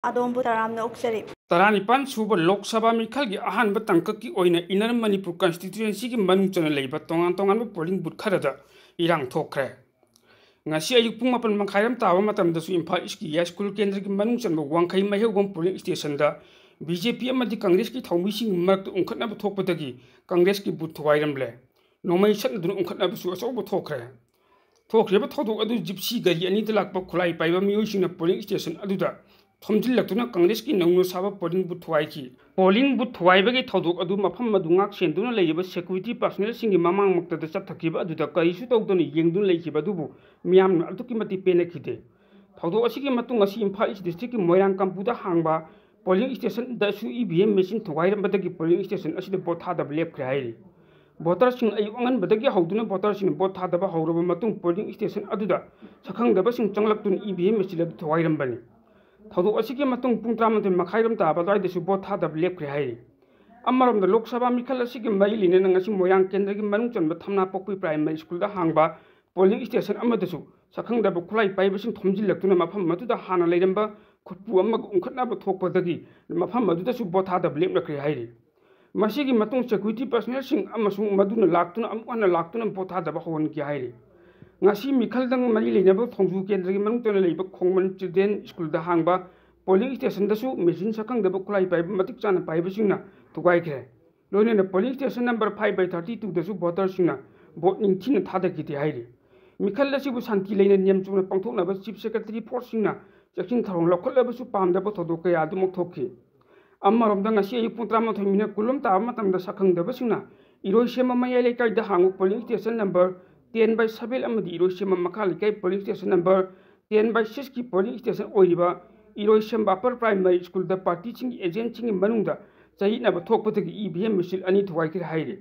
ꯑꯗꯣꯝꯕꯨ ꯇꯔꯥꯝꯅ ꯑꯣꯛꯆꯔꯤ ꯇꯔꯥꯅꯤꯄꯥꯟ ꯁꯨꯕ ꯂꯣꯛ ꯁꯚꯥ ꯃꯤꯈꯜꯒꯤ ꯑꯍꯥꯟꯕ ꯇꯥꯡꯀꯛꯀꯤ ꯑꯣꯏꯅ ꯏꯟꯅꯔ ꯃꯅꯤꯄꯨꯔ ꯀꯟꯁꯇꯤꯇ꯭ꯌꯨꯑꯦꯟꯁꯤꯒꯤ ꯃꯅꯨꯡ ꯆꯟꯅ ꯂꯩꯕ ꯇꯣꯉꯥꯟ ꯇꯣꯉꯥꯟꯕ ꯄꯣꯂꯤꯡ ꯕꯨꯊ ꯈꯔꯗ ꯏꯔꯥꯡ ꯊꯣꯛꯈ꯭ꯔꯦ ngasi ayuk pung 8:30 tawa matamdasu Imphal Eastki School Kendragi manung chanba Wangkhai Maihogam polling station da BJP amadi Congress ki thaumising marak ungkhatnaba thokpadagi Congress ki booth thwairamble nomai satnaduna ungkhatnaba su asoba thokhreba thodok adu gypsy gari ani da lakpa khulai paiba miyosingna polling station aduda thomjillaktuna Congress ki nangno saba polling booth thwaiki polling booth thwaibagi thodok adu mafam madu ngak senduna leiba security personnel singi mamang maktada chathakiba aduda kaisu tawdona yengduna leikiba dubu miyam aduki mati pena khide thodok asigi matung asi Imphal East district ki Moirang Kampuda hangba polling station da su EVM machine thwairambadagi polling station asida vote thadaba lepkhre hairi voters sing ayu angan badagi hauduna voters sing vote thadaba hauraba matung polling station aduda sakhangdaba sing changlaktun EVM machine adu thwairambani thodok asigi matung pung 13:30 taba dai desu vote thadaba lepkhre hairi amarom da Lok Sabha mikhal asigi mai line ngasi Moirang Kendragi manung chanba Thamna Pokpi Primary School da hangba polling station amadasu sakhangdaba khulai paibasing thomjillaktuna mafam maduda hana leiramba khutpu amag ungkhatnaba thokpadagi mafam madudasu vote thadaba lepnakre hairi masigi matung security personnel sing amasung maduna laktuna amwana laktuna vote thadaba hon ki hairi ngasi mikhal dang mari leinaba thongju Kendragi manung tona leiba Khongman Children School da hangba polling station dasu machine sakhangdaba khulai paiba matik chana paibasingna thugaikre loinena polling station number 5/32 dasu voters singna vote ningthina thadakiti hairi mikhal asibu santi leina niyam chuna pangthoknaba chief secretary force singna chaksin tharong lokhallabasu pamdaba thodok kaya adumok thokhi amarom ngasi ayuk pung 13 kulum ta matamda sakhangdaba singna iroisema mayai lekai da hangu polling station number 10/7 amadi iroisema makha lekai polling station number 10/6 ki polling station oiriba iroisema upper primary school da party sing agent sing manungda chahi na ba thokpatagi EVM machine ani thwaikir hairi